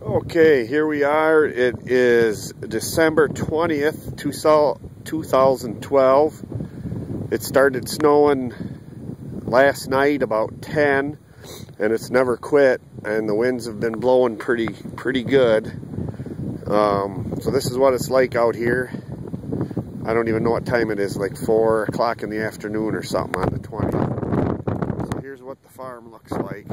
Okay, here we are. It is December 20th, 2012. It started snowing last night about 10, and it's never quit, and the winds have been blowing pretty good. So this is what it's like out here. I don't even know what time it is, like 4 o'clock in the afternoon or something on the 20th. So here's what the farm looks like.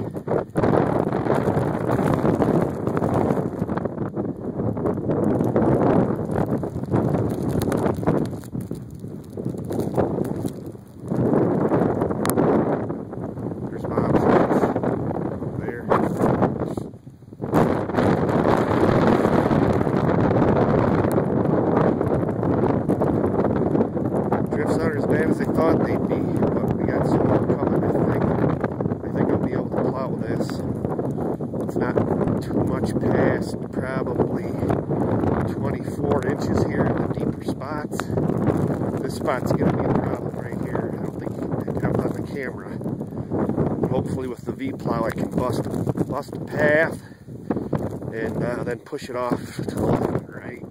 Drifts aren't as bad as they thought they'd be, but we got some more coming, I think I'll be able to plow this. It's not too much past probably 24 inches here in the deeper spots. This spot's going to be a problem right here. I don't think you can pick it up on the camera. But hopefully with the V-plow I can bust a path and then push it off to the left and right.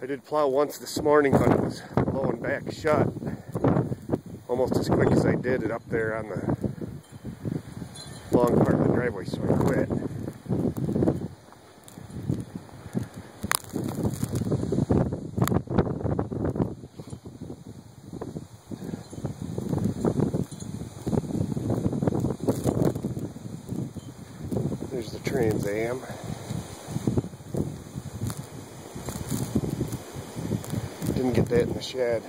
I did plow once this morning, but it was blowing back shut almost as quick as I did it up there on the long part of the driveway, so I quit. There's the Trans Am. Didn't get that in the shed.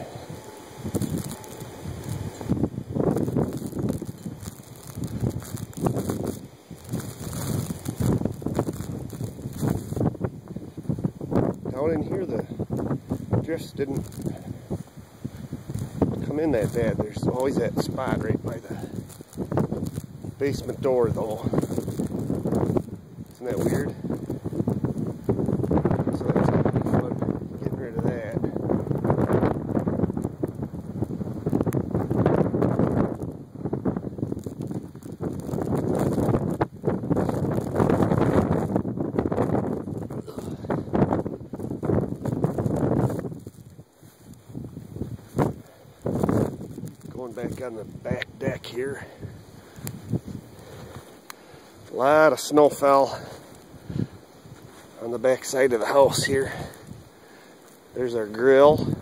Down in here the drifts didn't come in that bad. There's always that spot right by the basement door though. Isn't that weird? So that's gonna be fun getting rid of that. Going back on the back deck here. A lot of snow fell on the back side of the house here. There's our grill.